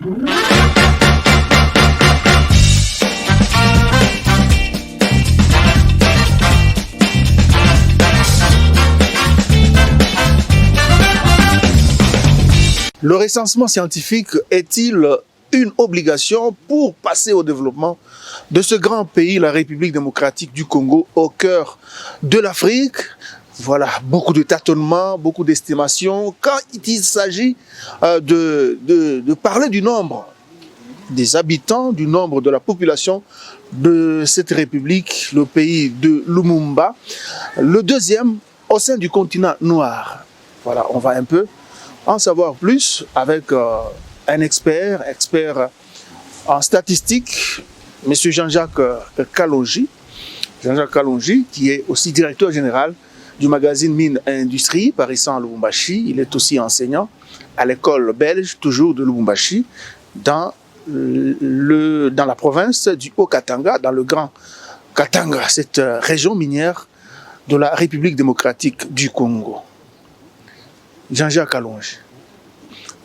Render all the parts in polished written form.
Le recensement scientifique est-il une obligation pour passer au développement de ce grand pays, la République démocratique du Congo, au cœur de l'Afrique? Voilà, beaucoup de tâtonnements, beaucoup d'estimations. Quand il s'agit de parler du nombre des habitants, du nombre de la population de cette République, le pays de Lumumba, le deuxième au sein du continent noir. Voilà, on va un peu en savoir plus avec un expert en statistique, M. Jean-Jacques Kalonji. Jean-Jacques Kalonji, qui est aussi directeur général du magazine Mine et Industrie, Paris-San Lubumbashi. Il est aussi enseignant à l'école belge, toujours de Lubumbashi, dans la province du Haut-Katanga, dans le Grand Katanga, cette région minière de la République démocratique du Congo. Jean-Jacques Kalonji,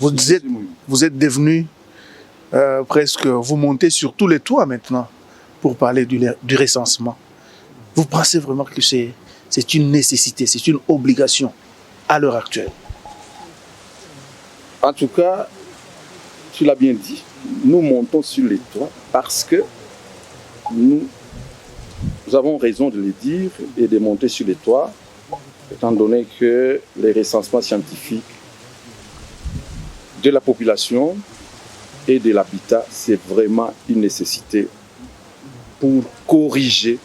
vous êtes devenu presque, vous montez sur tous les toits maintenant pour parler du recensement. Vous pensez vraiment que c'est une nécessité, c'est une obligation à l'heure actuelle? En tout cas, tu l'as bien dit, nous montons sur les toits parce que nous avons raison de le dire et de monter sur les toits, étant donné que les recensements scientifiques de la population et de l'habitat, c'est vraiment une nécessité pour corriger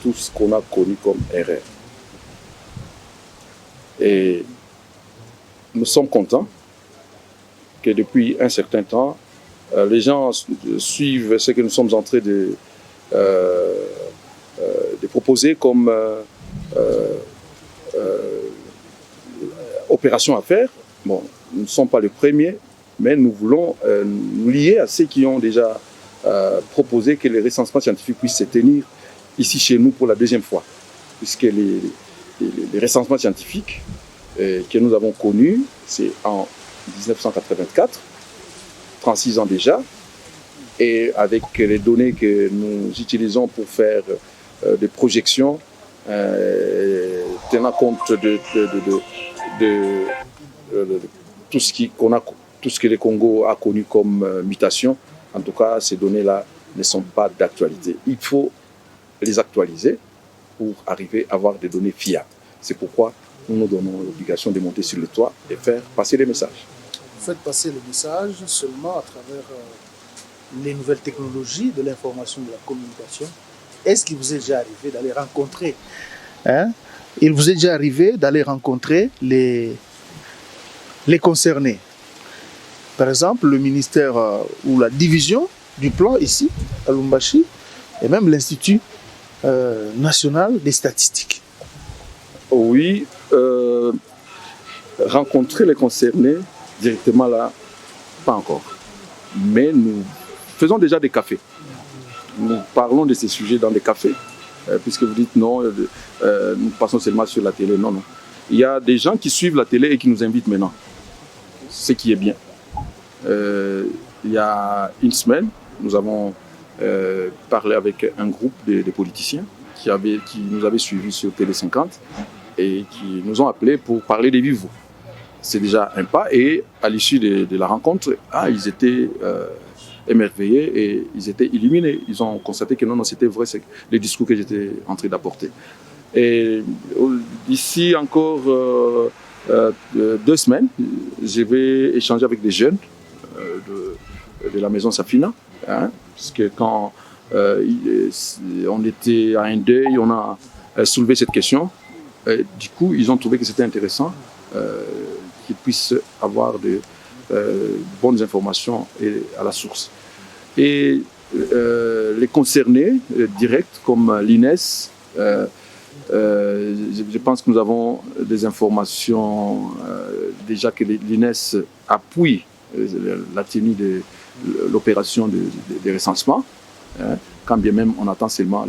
tout ce qu'on a connu comme erreur. Et nous sommes contents que depuis un certain temps, les gens suivent ce que nous sommes en train de proposer comme opération à faire. Bon, nous ne sommes pas les premiers, mais nous voulons nous lier à ceux qui ont déjà proposé que les recensements scientifiques puissent se tenir ici chez nous pour la deuxième fois. Puisque les recensements scientifiques que nous avons connus, c'est en 1984, 36 ans déjà, et avec les données que nous utilisons pour faire des projections, tenant compte de tout ce que le Congo a connu comme mutation. En tout cas, ces données-là ne sont pas d'actualité. Il faut les actualiser pour arriver à avoir des données fiables. C'est pourquoi nous nous donnons l'obligation de monter sur le toit et faire passer les messages. Vous faites passer le message seulement à travers les nouvelles technologies de l'information et de la communication. Est-ce qu'il vous est déjà arrivé d'aller rencontrer il vous est déjà arrivé d'aller rencontrer les concernés? Par exemple, le ministère ou la division du plan ici, à Lubumbashi, et même l'Institut national des statistiques. Oui, rencontrer les concernés directement là, pas encore. Mais nous faisons déjà des cafés. Nous parlons de ces sujets dans des cafés, puisque vous dites non, nous passons seulement sur la télé. Non, non. Il y a des gens qui suivent la télé et qui nous invitent maintenant, ce qui est bien. Il y a une semaine, nous avons parlé avec un groupe de politiciens qui nous avaient suivis sur Télé 50 et qui nous ont appelés pour parler des vives voix. C'est déjà un pas, et à l'issue de la rencontre, ils étaient émerveillés et ils étaient illuminés. Ils ont constaté que non, c'était vrai, c'est les discours que j'étais en train d'apporter. Et d'ici encore 2 semaines, je vais échanger avec des jeunes de la maison Safina, puisque quand on était à un deuil, on a soulevé cette question. Du coup, ils ont trouvé que c'était intéressant qu'ils puissent avoir de bonnes informations à la source. Et les concernés directs comme l'INES, je pense que nous avons des informations déjà que l'INES appuie la tenue de l'opération des recensements, quand bien même on attend seulement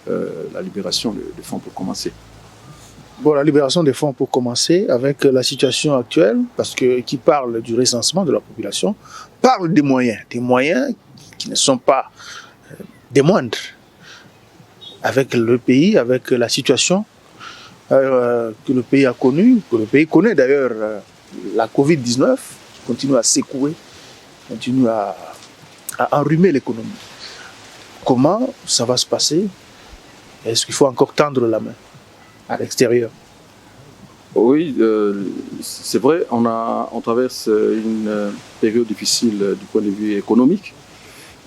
la libération des fonds pour commencer. Bon, la libération des fonds pour commencer avec la situation actuelle, parce que qui parle du recensement de la population, parle des moyens qui ne sont pas des moindres. Avec le pays, avec la situation que le pays a connue, que le pays connaît d'ailleurs, la Covid-19 continue à secouer, continue à enrhumer l'économie. Comment ça va se passer? Est-ce qu'il faut encore tendre la main à l'extérieur? Oui, c'est vrai, on traverse une période difficile du point de vue économique,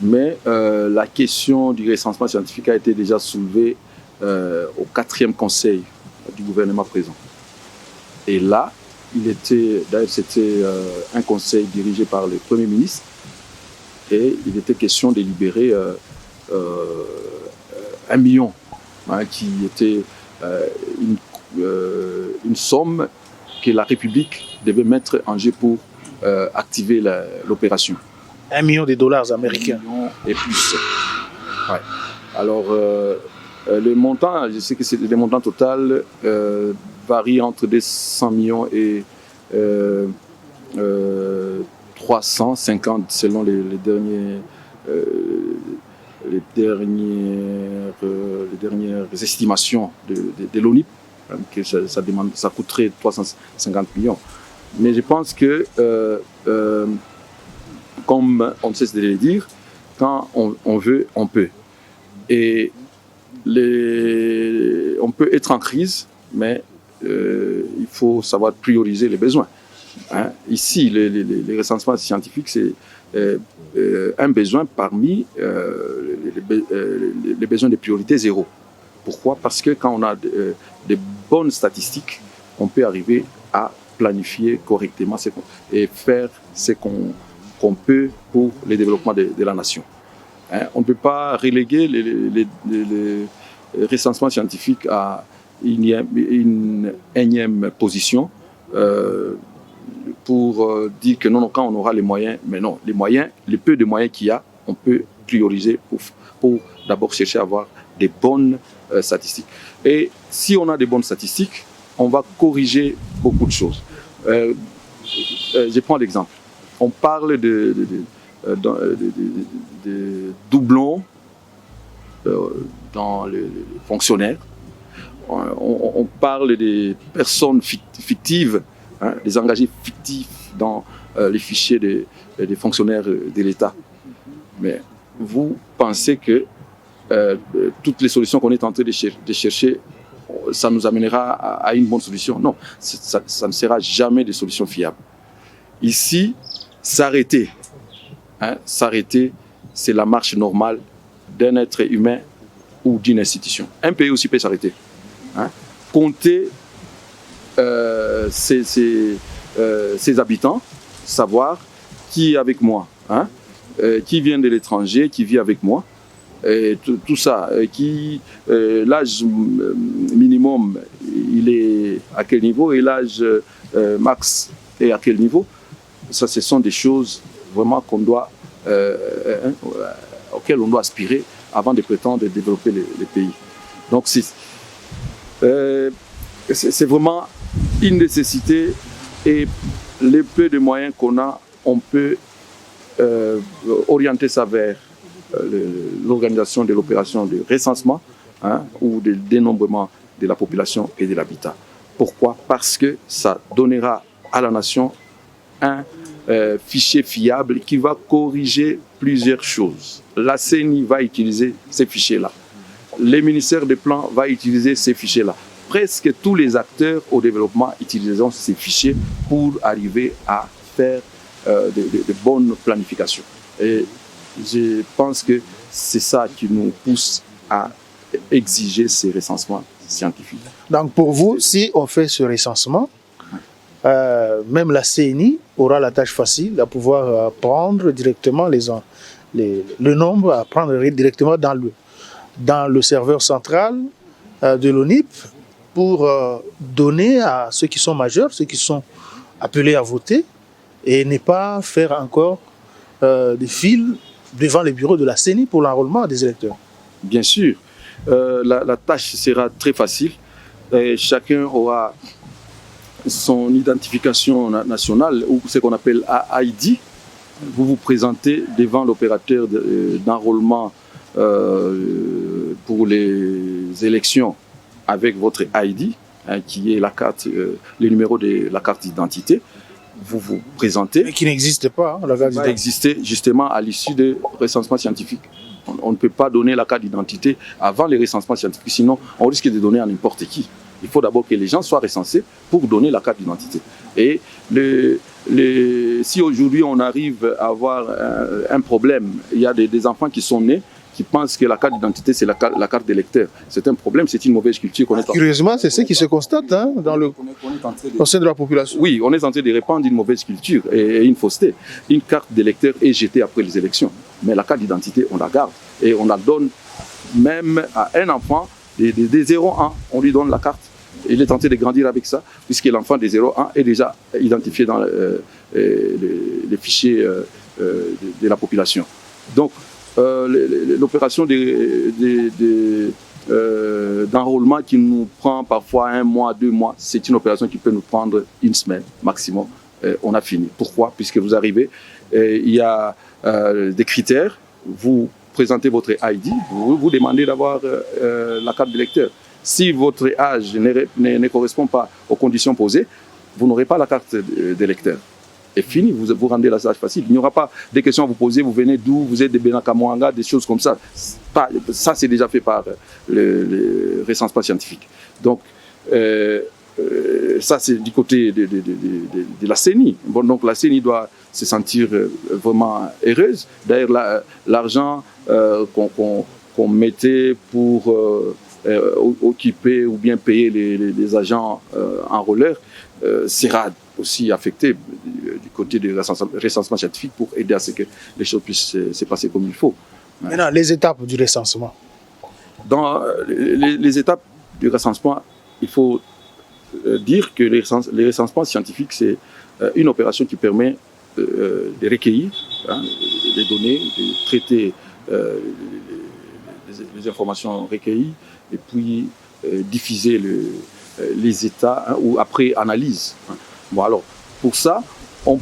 mais la question du recensement scientifique a été déjà soulevée au 4e conseil du gouvernement présent. Et là, c'était un conseil dirigé par le Premier ministre, et il était question de libérer 1 million, qui était une somme que la République devait mettre en jeu pour activer l'opération. 1 million de dollars américains. 1 million et plus. Ouais. Alors, le montant, je sais que le montant total varie entre 200 millions et 350 selon les dernières estimations de l'ONIP, que ça coûterait 350 millions. Mais je pense que, comme on ne cesse de le dire, quand on veut, on peut. Et on peut être en crise, mais il faut savoir prioriser les besoins. Ici, les recensements scientifiques, c'est un besoin parmi les besoins de priorité zéro. Pourquoi? Parce que quand on a de bonnes statistiques, on peut arriver à planifier correctement et faire ce qu'on peut pour le développement de la nation. On ne peut pas reléguer les recensements scientifiques à une énième position pour dire que non, quand on aura les moyens, mais non, les peu de moyens qu'il y a, on peut prioriser pour d'abord chercher à avoir des bonnes statistiques. Et si on a des bonnes statistiques, on va corriger beaucoup de choses. Je prends l'exemple. On parle de doublons dans les fonctionnaires. On parle des personnes fictives, des engagés fictifs dans les fichiers des fonctionnaires de l'État. Mais vous pensez que toutes les solutions qu'on est en train de chercher, ça nous amènera à une bonne solution? Non, ça ne sera jamais des solutions fiables. Ici, s'arrêter, c'est la marche normale d'un être humain ou d'une institution. Un pays aussi peut s'arrêter. Compter ses habitants, savoir qui est avec moi, qui vient de l'étranger, qui vit avec moi, et tout ça, l'âge minimum, il est à quel niveau, et l'âge max est à quel niveau. Ça, ce sont des choses vraiment auxquelles on doit aspirer avant de prétendre développer les pays. Donc, c'est vraiment une nécessité, et les peu de moyens qu'on a, on peut orienter ça vers l'organisation de l'opération de recensement ou de dénombrement de la population et de l'habitat. Pourquoi? Parce que ça donnera à la nation un fichier fiable qui va corriger plusieurs choses. La CENI va utiliser ces fichiers-là. Les ministères des plans vont utiliser ces fichiers-là. Presque tous les acteurs au développement utiliseront ces fichiers pour arriver à faire de bonnes planifications. Et je pense que c'est ça qui nous pousse à exiger ces recensements scientifiques. Donc pour vous, si on fait ce recensement, même la CENI aura la tâche facile à pouvoir prendre directement le nombre, à prendre directement dans le serveur central de l'ONIP pour donner à ceux qui sont majeurs, ceux qui sont appelés à voter, et ne pas faire encore des files devant les bureaux de la CENI pour l'enrôlement des électeurs. Bien sûr, la tâche sera très facile. chacun aura son identification nationale, ou ce qu'on appelle AID. Vous vous présentez devant l'opérateur d'enrôlement pour les élections avec votre ID, qui est la carte, le numéro de la carte d'identité. Vous vous présentez. Mais qui n'existe pas, la carte d'identité. Va exister justement à l'issue des recensements scientifiques. On ne peut pas donner la carte d'identité avant les recensements scientifiques, sinon on risque de donner à n'importe qui. Il faut d'abord que les gens soient recensés pour donner la carte d'identité. Et si aujourd'hui on arrive à avoir un problème, il y a des enfants qui sont nés qui pensent que la carte d'identité c'est la carte d'électeur. C'est un problème, c'est une mauvaise culture qu'on est en... Curieusement, c'est ce qui se constate au sein de la population. Oui, on est en train de répandre une mauvaise culture et une fausseté. Une carte d'électeur est jetée après les élections. Mais la carte d'identité, on la garde et on la donne même à un enfant des 0-1. On lui donne la carte. Il est tenté de grandir avec ça, puisque l'enfant des 0-1 est déjà identifié dans les fichiers de la population. Donc, l'opération d'enrôlement qui nous prend parfois 1 mois, 2 mois, c'est une opération qui peut nous prendre 1 semaine maximum. On a fini. Pourquoi? Puisque vous arrivez, il y a des critères, vous présentez votre ID, vous demandez d'avoir la carte d'électeur. Si votre âge ne correspond pas aux conditions posées, vous n'aurez pas la carte d'électeur. Et fini, vous rendez la tâche facile. Il n'y aura pas des questions à vous poser, vous venez d'où, vous êtes de Benakamwanga, des choses comme ça. Ça, c'est déjà fait par le recensement scientifique. Donc, ça, c'est du côté de la CENI. Bon, donc, la CENI doit se sentir vraiment heureuse. D'ailleurs, l'argent qu'on mettait pour occuper ou bien payer les agents enrôleurs sera aussi affecté du côté du recensement scientifique pour aider à ce que les choses puissent se passer comme il faut. Maintenant, les étapes du recensement. Dans les étapes du recensement, il faut dire que les recensements scientifiques, c'est une opération qui permet de recueillir les données, de traiter les informations recueilliles et puis diffuser les états ou après analyse. Bon, alors, pour ça, il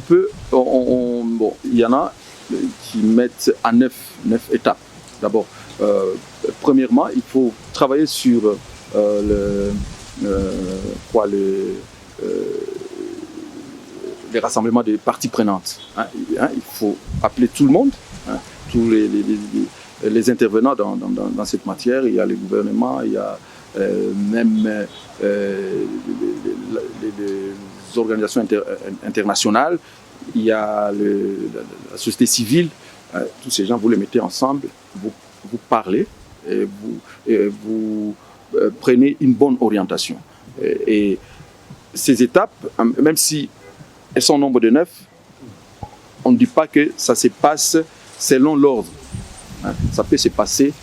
y en a qui mettent à 9 étapes. D'abord, premièrement, il faut travailler sur les rassemblements des parties prenantes. Il faut appeler tout le monde, tous les intervenants dans cette matière. Il y a le gouvernement, il y a même les organisations internationales, il y a la société civile. Tous ces gens, vous les mettez ensemble, vous parlez et vous prenez une bonne orientation. Et ces étapes, même si elles sont au nombre de 9, on ne dit pas que ça se passe selon l'ordre. Ça peut se passer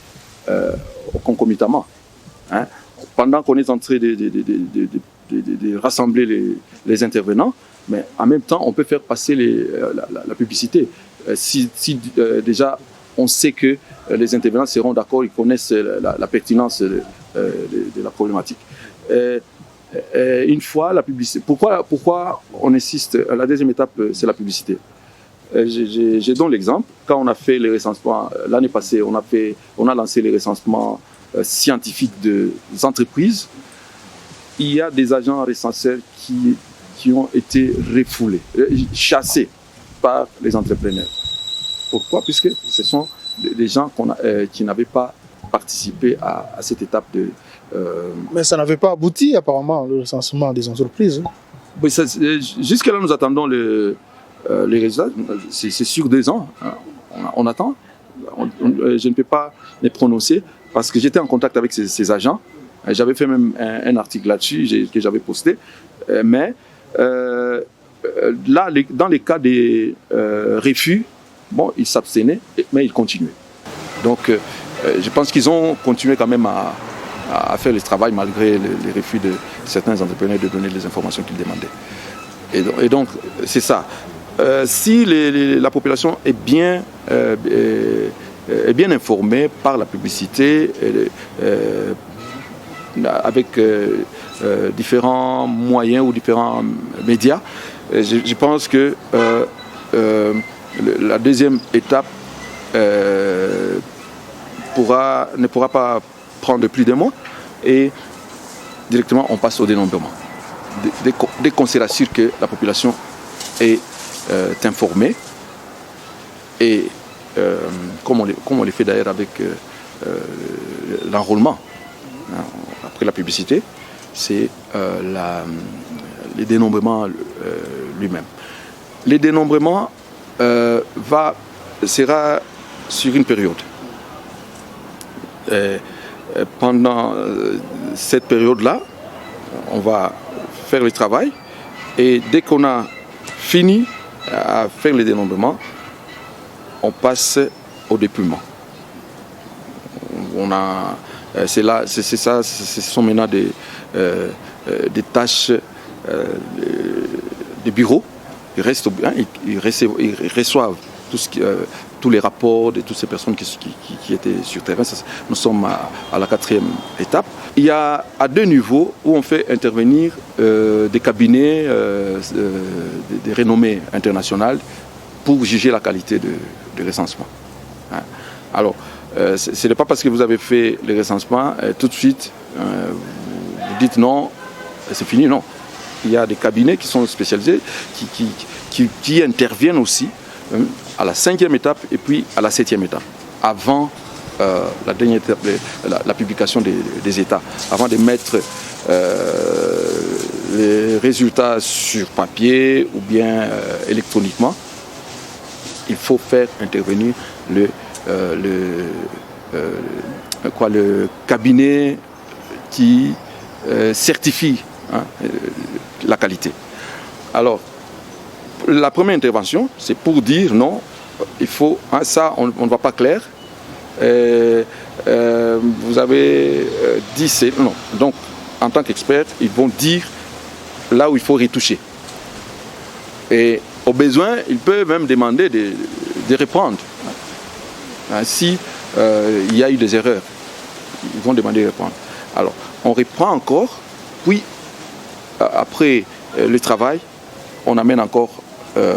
concomitamment. Pendant qu'on est en train de rassembler les intervenants, mais en même temps, on peut faire passer la publicité. Si déjà on sait que les intervenants seront d'accord, ils connaissent la pertinence de la problématique. Une fois la publicité, pourquoi on insiste? La deuxième étape, c'est la publicité. J'ai donné l'exemple. Quand on a fait les recensements, l'année passée, on a lancé les recensements scientifiques des entreprises. Il y a des agents recenseurs qui ont été refoulés, chassés par les entrepreneurs. Pourquoi? Puisque ce sont des gens qui n'avaient pas participé à cette étape de... Mais ça n'avait pas abouti apparemment, le recensement des entreprises. Oui, jusque-là, nous attendons les résultats. C'est sur 2 ans. On attend. Je ne peux pas les prononcer parce que j'étais en contact avec ces agents. J'avais fait même un article là-dessus que j'avais posté. Mais là, dans les cas des refus, bon, ils s'abstenaient, mais ils continuaient. Donc, je pense qu'ils ont continué quand même à faire le travail malgré les refus de certains entrepreneurs de donner les informations qu'ils demandaient. Et donc, c'est ça. Si la population est bien informée par la publicité, avec différents moyens ou différents médias. Je pense que la deuxième étape ne pourra pas prendre plus de mois et directement on passe au dénombrement. Dès qu'on se rassure que la population est informée et comme on le fait d'ailleurs avec l'enrôlement, après la publicité, c'est le dénombrement lui-même. Le dénombrement sera sur une période. Pendant cette période-là, on va faire le travail et dès qu'on a fini à faire le dénombrement, on passe au dépouillement. Ce sont maintenant des tâches des bureaux. Ils reçoivent tous les rapports de toutes ces personnes qui étaient sur terrain. Nous sommes à la 4e étape. Il y a à 2 niveaux où on fait intervenir des cabinets de renommée internationale pour juger la qualité de recensement. Alors, ce n'est pas parce que vous avez fait le recensement, tout de suite, vous dites non, c'est fini, non. Il y a des cabinets qui sont spécialisés, qui interviennent aussi à la 5e étape et puis à la 7e étape, avant la dernière étape, la publication des états, avant de mettre les résultats sur papier ou bien électroniquement. Il faut faire intervenir le cabinet qui certifie la qualité. Alors, la première intervention, c'est pour dire non, il faut, ça on ne voit pas clair. Vous avez dit c'est non. Donc, en tant qu'expert, ils vont dire là où il faut retoucher. Et au besoin, ils peuvent même demander de reprendre. Si il y a eu des erreurs, ils vont demander de reprendre. Alors, on reprend encore, puis après le travail, on amène encore le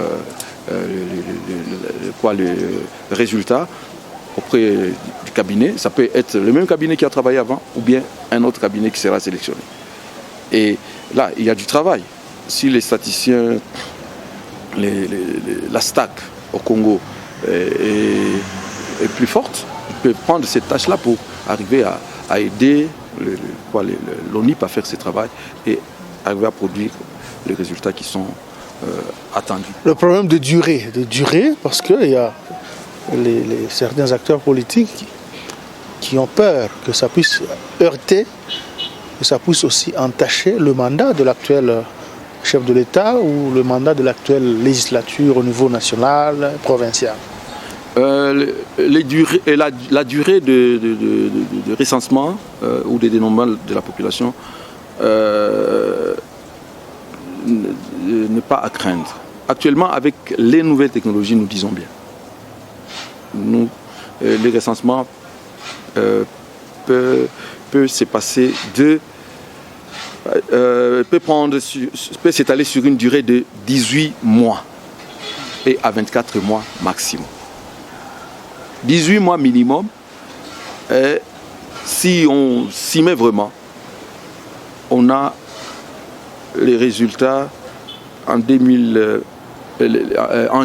résultat auprès du cabinet. Ça peut être le même cabinet qui a travaillé avant ou bien un autre cabinet qui sera sélectionné. Et là, il y a du travail. Si les statisticiens, la STAC au Congo est plus forte, ils peuvent prendre cette tâche-là pour arriver à aider l'ONIP à faire ce travail et arriver à produire les résultats qui sont attendus. Le problème de durée, parce qu'il y a certains acteurs politiques qui ont peur que ça puisse heurter, que ça puisse aussi entacher le mandat de l'actuel chef de l'État ou le mandat de l'actuelle législature au niveau national, provincial. La durée de recensement ou de dénombrement de la population n'est pas à craindre. Actuellement, avec les nouvelles technologies, nous disons bien. Les recensements peut se passer peut s'étaler sur une durée de 18 mois et à 24 mois maximum. 18 mois minimum, si on s'y met vraiment, on a les résultats en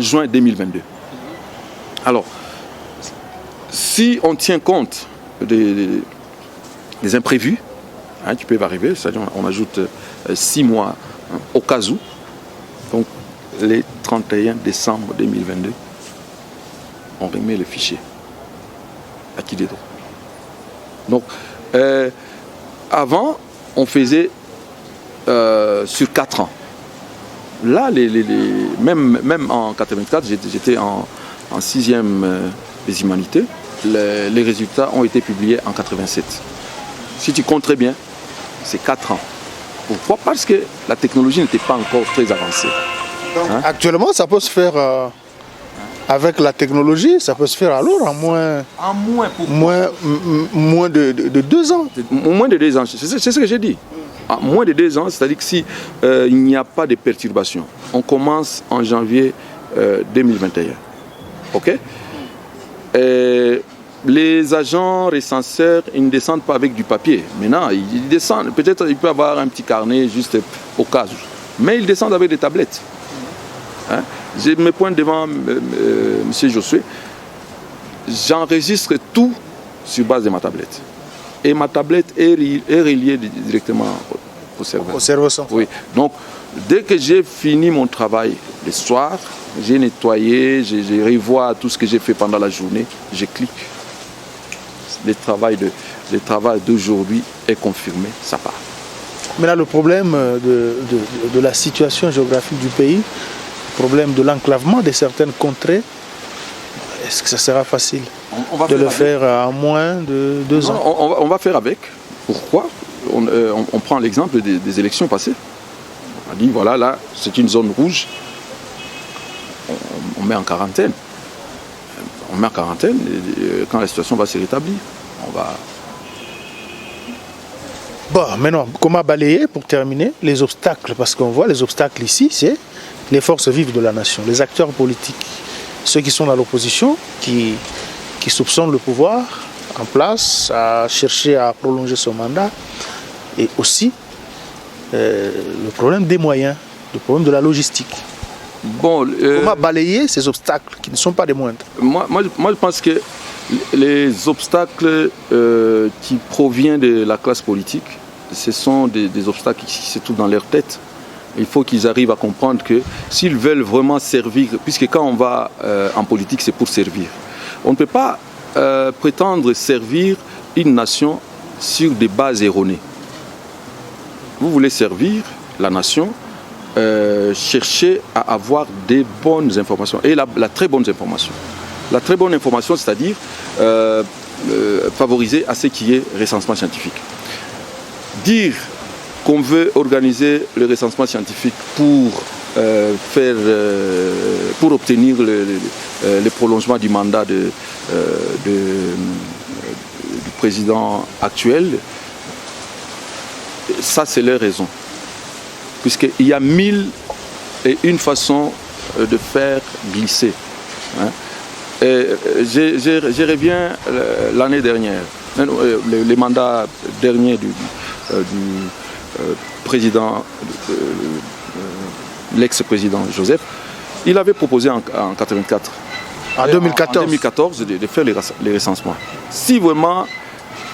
juin 2022. Alors, si on tient compte des imprévus qui peuvent arriver, c'est-à-dire on ajoute 6 mois au cas où, donc les 31 décembre 2022, on remet le fichier à qui des droits. Donc, avant, on faisait sur 4 ans. Là, même en 84, j'étais en 6e des humanités, les résultats ont été publiés en 87. Si tu comptes très bien, c'est 4 ans. Pourquoi? Parce que la technologie n'était pas encore très avancée. Donc, actuellement, ça peut se faire Avec la technologie, ça peut se faire alors en moins de 2 ans. Moins de 2 ans, c'est ce que j'ai dit. En moins de 2 ans, c'est-à-dire que si il n'y a pas de perturbation, on commence en janvier 2021. OK? Les agents recenseurs, ils ne descendent pas avec du papier. Maintenant, ils descendent. Peut-être il peut avoir un petit carnet juste au cas où. Mais ils descendent avec des tablettes. Hein? Je me pointe devant M. Josué. J'enregistre tout sur base de ma tablette. Et ma tablette est reliée directement au serveur. Au serveur central. Oui. Donc, dès que j'ai fini mon travail le soir, j'ai nettoyé, je revois tout ce que j'ai fait pendant la journée, je clique. Le travail d'aujourd'hui est confirmé, ça part. Mais là, le problème de la situation géographique du pays, le problème de l'enclavement de certaines contrées, est-ce que ça sera facile de le faire en moins de 2 ans? On va faire avec. Pourquoi? On prend l'exemple des élections passées. On a dit, voilà, là, c'est une zone rouge. On met en quarantaine. On met en quarantaine et quand la situation va se rétablir, on va... Bon, maintenant, comment balayer, pour terminer, les obstacles? Parce qu'on voit les obstacles ici, c'est les forces vives de la nation, les acteurs politiques, ceux qui sont dans l'opposition, qui soupçonnent le pouvoir en place, à chercher à prolonger son mandat, et aussi le problème des moyens, le problème de la logistique. Bon, comment balayer ces obstacles qui ne sont pas des moindres? Moi, je pense que les obstacles qui proviennent de la classe politique, ce sont des obstacles qui se trouvent dans leur tête. Il faut qu'ils arrivent à comprendre que s'ils veulent vraiment servir, puisque quand on va en politique, c'est pour servir. On ne peut pas prétendre servir une nation sur des bases erronées. Vous voulez servir la nation, chercher à avoir des bonnes informations et la très bonne information. La très bonne information, c'est-à-dire favoriser à ce qui est recensement scientifique. Dire qu'on veut organiser le recensement scientifique pour obtenir le prolongement du mandat du président actuel, ça c'est leur raison. Puisqu'il y a 1001 façons de faire glisser. Hein. Je reviens l'année dernière, les mandats derniers du président, l'ex-président Joseph, il avait proposé en 1984. En 2014. En 2014 de faire les recensements. Si vraiment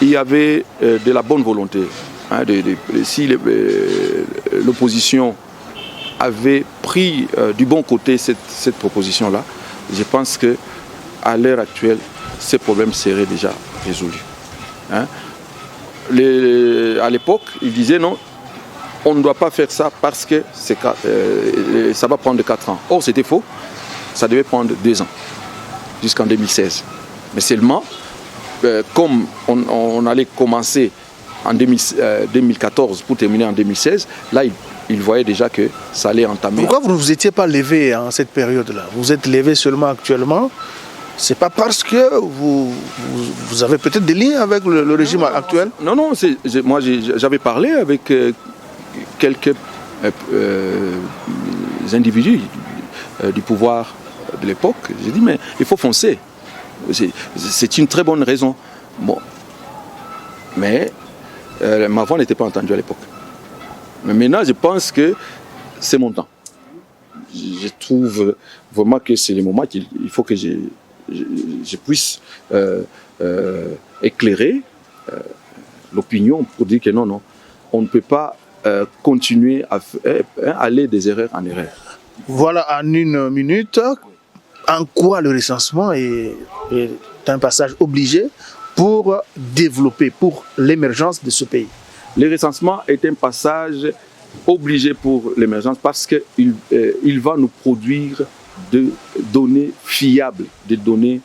il y avait de la bonne volonté, hein, si l'opposition avait pris du bon côté cette proposition-là, je pense qu'à l'heure actuelle, ces problèmes seraient déjà résolus. Hein. À l'époque, ils disaient non, on ne doit pas faire ça parce que ça va prendre 4 ans. Or, c'était faux, ça devait prendre 2 ans, jusqu'en 2016. Mais seulement, comme on allait commencer en 2014 pour terminer en 2016, là, ils voyaient déjà que ça allait entamer. Pourquoi vous ne vous étiez pas levé en cette période-là? Vous êtes levé seulement actuellement? C'est pas parce que vous avez peut-être des liens avec le régime actuel? Non, moi j'avais parlé avec quelques individus du pouvoir de l'époque. J'ai dit, mais il faut foncer. C'est une très bonne raison. Bon. Mais ma voix n'était pas entendue à l'époque. Mais maintenant, je pense que c'est mon temps. Je trouve vraiment que c'est le moment qu'il faut que je puisse éclairer l'opinion pour dire que non, on ne peut pas continuer à aller des erreurs en erreur. Voilà, en 1 minute, en quoi le recensement est un passage obligé pour développer, pour l'émergence de ce pays? Le recensement est un passage obligé pour l'émergence parce qu'il va nous produire de données fiables, des données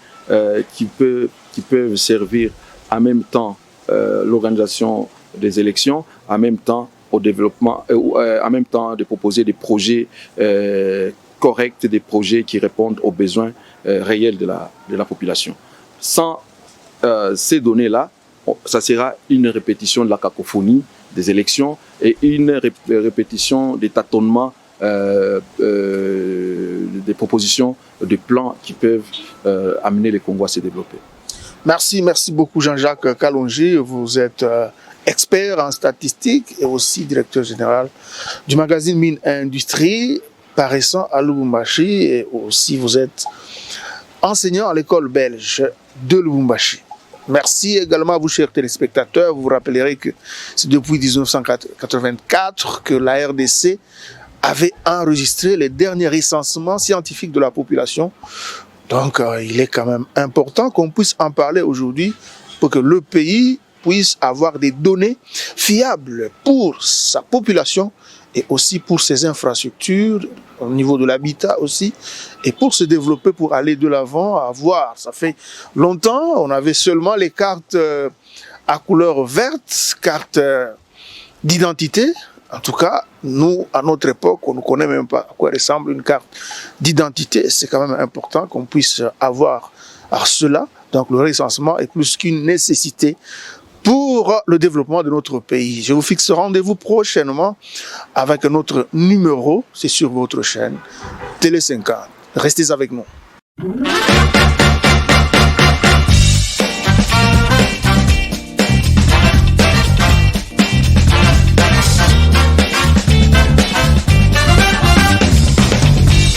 qui peuvent servir en même temps l'organisation des élections, en même temps au développement, en même temps de proposer des projets correcte des projets qui répondent aux besoins réels de la population. Sans ces données-là, ça sera une répétition de la cacophonie des élections et une répétition des tâtonnements des propositions de plans qui peuvent amener les Congos à se développer. Merci beaucoup Jean-Jacques Kalonji. Vous êtes expert en statistique et aussi directeur général du magazine Mine Industrie, paraissant à Lubumbashi, et aussi vous êtes enseignant à l'école belge de Lubumbashi. Merci également à vous, chers téléspectateurs. Vous vous rappellerez que c'est depuis 1984 que la RDC avait enregistré les derniers recensements scientifiques de la population. Donc, il est quand même important qu'on puisse en parler aujourd'hui pour que le pays puisse avoir des données fiables pour sa population et aussi pour ses infrastructures, au niveau de l'habitat aussi, et pour se développer, pour aller de l'avant, à voir. Ça fait longtemps, on avait seulement les cartes à couleur verte, cartes d'identité. En tout cas, nous, à notre époque, on ne connaît même pas à quoi ressemble une carte d'identité. C'est quand même important qu'on puisse avoir à cela. Donc le recensement est plus qu'une nécessité pour le développement de notre pays. Je vous fixe rendez-vous prochainement avec un autre numéro. C'est sur votre chaîne Télé 50. Restez avec nous.